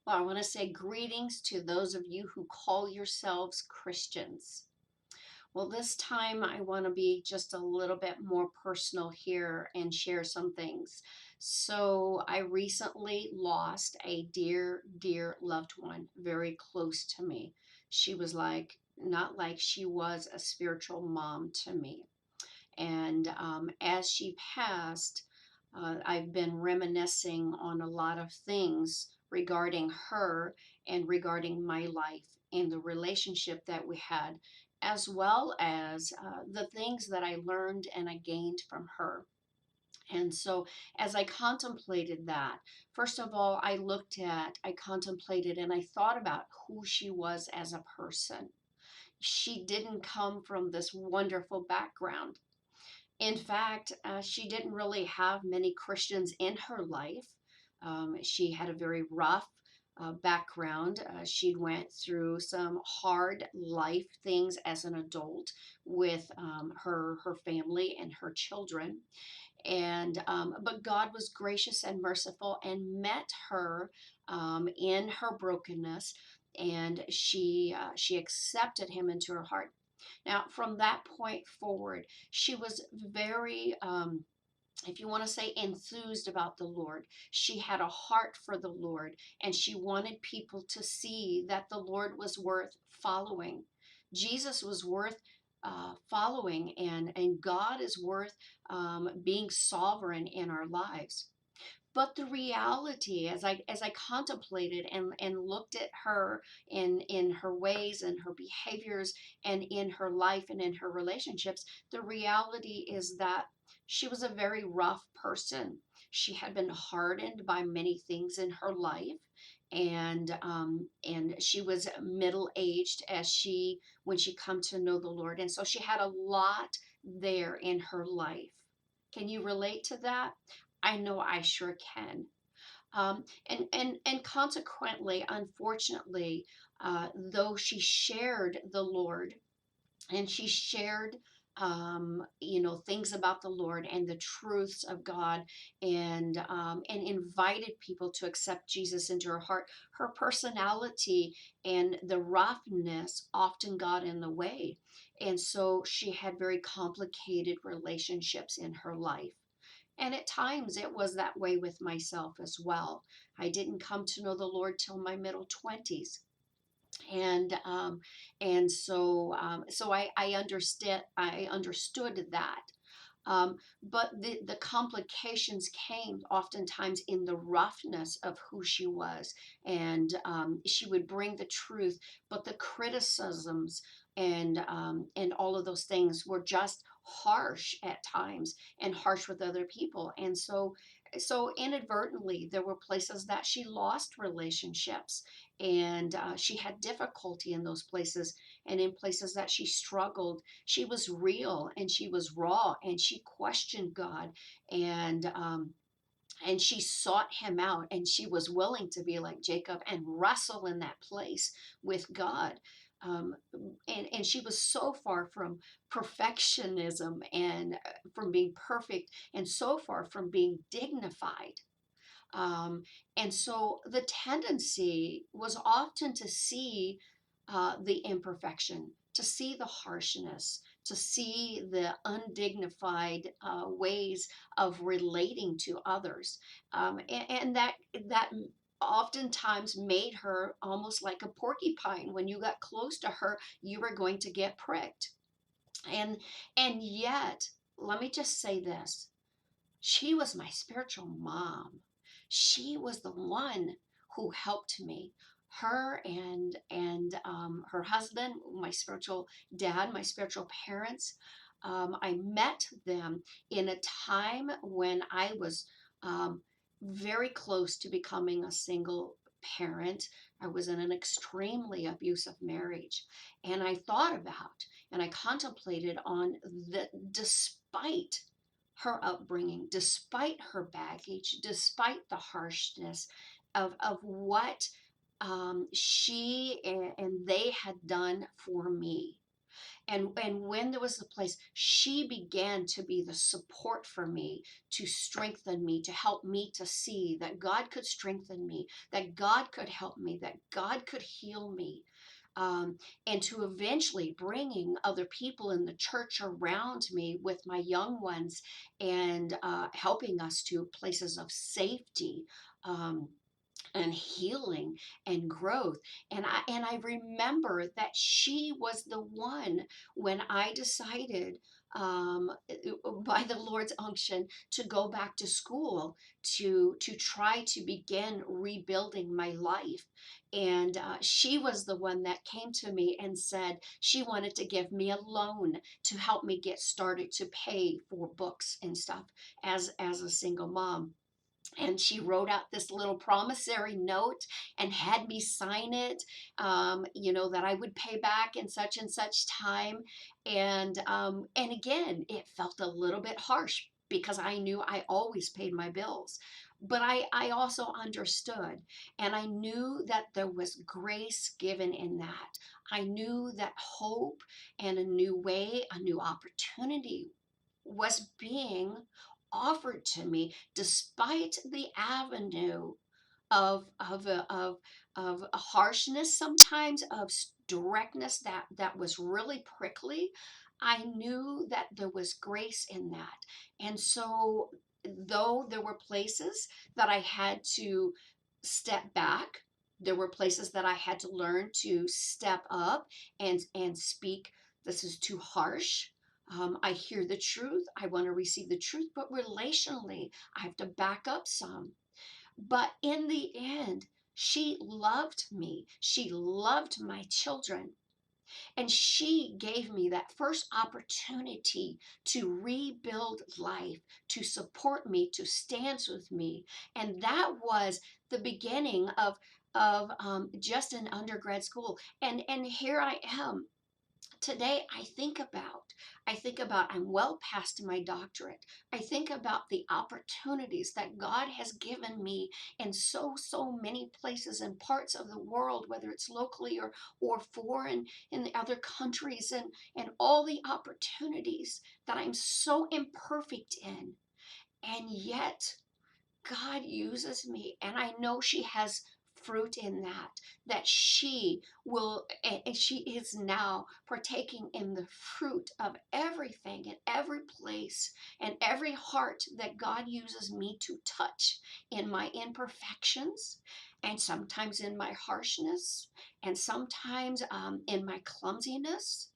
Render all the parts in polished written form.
Well, I want to say greetings to those of you who call yourselves Christians. Well, this time I want to be just a little bit more personal here and share some things. So, I recently lost a dear, dear loved one, very close to me. She was not like she was a spiritual mom to me. And as she passed, I've been reminiscing on a lot of things regarding her and regarding my life and the relationship that we had, as well as the things that I learned and I gained from her. And so, as I contemplated that, first of all, I contemplated, and I thought about who she was as a person. She didn't come from this wonderful background. In fact, she didn't really have many Christians in her life. She had a very rough background. She went through some hard life things as an adult with her family and her children. And but God was gracious and merciful and met her in her brokenness, and she accepted Him into her heart. Now, from that point forward, she was very, if you want to say, enthused about the Lord. She had a heart for the Lord, and she wanted people to see that the Lord was worth following. Jesus was worth following, and God is worth being sovereign in our lives. But the reality, as I contemplated and looked at her in her ways and her behaviors and in her life and in her relationships, the reality is that she was a very rough person. She had been hardened by many things in her life, and she was middle aged as she when she come to know the Lord, and so she had a lot there in her life. Can you relate to that? I know I sure can. And consequently, unfortunately, though she shared the Lord and she shared things about the Lord and the truths of God, and invited people to accept Jesus into her heart, her personality and the roughness often got in the way, and so she had very complicated relationships in her life. And at times it was that way with myself as well. I didn't come to know the Lord till my middle 20s. And so I understood that. But the complications came oftentimes in the roughness of who she was. And she would bring the truth, but the criticisms and all of those things were just harsh at times and harsh with other people. And so inadvertently, there were places that she lost relationships, and she had difficulty in those places, and in places that she struggled, she was real and she was raw, and she questioned God, and she sought Him out, and she was willing to be like Jacob and wrestle in that place with God. Um, and she was so far from perfectionism and from being perfect, and so far from being dignified. Um, and so the tendency was often to see the imperfection, to see the harshness, to see the undignified ways of relating to others, and that oftentimes made her almost like a porcupine. When you got close to her, you were going to get pricked. And and yet, let me just say this: she was my spiritual mom. She was the one who helped me. Her and her husband, my spiritual dad, my spiritual parents. I met them in a time when I was um, very close to becoming a single parent. I was in an extremely abusive marriage, and I thought about and I contemplated on the despite her upbringing, despite her baggage, despite the harshness of what she and they had done for me. And when there was a place, she began to be the support for me, to strengthen me, to help me to see that God could strengthen me, that God could help me, that God could heal me. And to eventually bringing other people in the church around me with my young ones, and helping us to places of safety, um, and healing and growth. And I remember that she was the one, when I decided, by the Lord's unction, to go back to school, to try to begin rebuilding my life. And she was the one that came to me and said she wanted to give me a loan to help me get started to pay for books and stuff as a single mom. And she wrote out this little promissory note and had me sign it, that I would pay back in such and such time. And again, it felt a little bit harsh because I knew I always paid my bills. But I also understood, and I knew that there was grace given in that. I knew that hope and a new way, a new opportunity was being offered to me, despite the avenue of a harshness, sometimes of directness that was really prickly. I knew that there was grace in that. And so, though there were places that I had to step back, there were places that I had to learn to step up and speak. This is too harsh. I hear the truth. I want to receive the truth, but relationally, I have to back up some. But in the end, she loved me. She loved my children. And she gave me that first opportunity to rebuild life, to support me, to stand with me. And that was the beginning of just an undergrad school. And here I am today. I think about I'm well past my doctorate. I think about the opportunities that God has given me in so many places and parts of the world, whether it's locally or foreign in the other countries, and all the opportunities that I'm so imperfect in. And yet God uses me, and I know she has fruit in that she will, and she is now partaking in the fruit of everything and every place and every heart that God uses me to touch in my imperfections, and sometimes in my harshness, and sometimes in my clumsiness.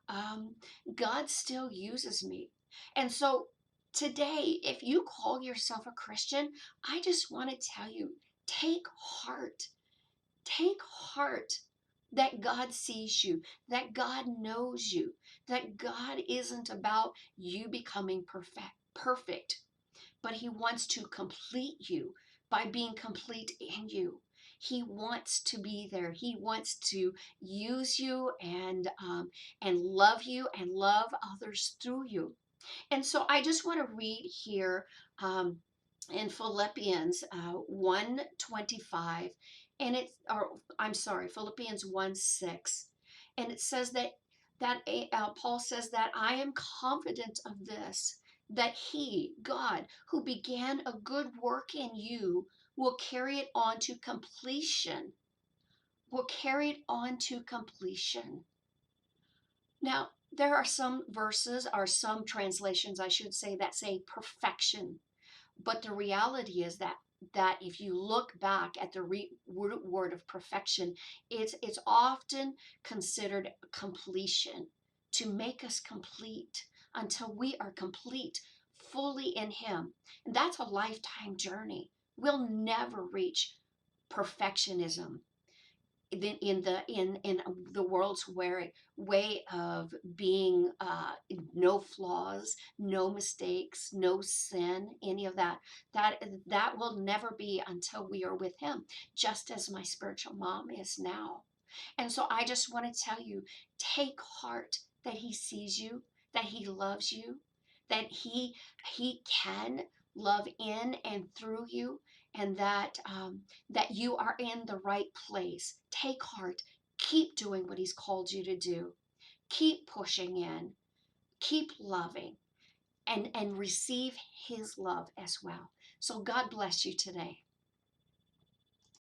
um, God still uses me. And so today, if you call yourself a Christian, I just want to tell you, take heart. Take heart that God sees you, that God knows you, that God isn't about you becoming perfect, but He wants to complete you by being complete in you. He wants to be there. He wants to use you and love you and love others through you. And so I just want to read here, um, in Philippians 1:25, and it's, or I'm sorry, Philippians 1:6, and it says that Paul says that I am confident of this, that He, God, who began a good work in you, will carry it on to completion. Will carry it on to completion. Now, there are some verses, or some translations, I should say, that say perfection. But the reality is that if you look back at the root word of perfection, it's often considered completion, to make us complete until we are complete fully in Him. And that's a lifetime journey. We'll never reach perfectionism in the world's way of being, no flaws, no mistakes, no sin, any of that. That will never be until we are with Him, just as my spiritual mom is now. And so I just want to tell you, take heart that He sees you, that He loves you, that He can love in and through you, and that you are in the right place. Take heart. Keep doing what He's called you to do. Keep pushing in, keep loving, and receive his love as well. So God bless you today.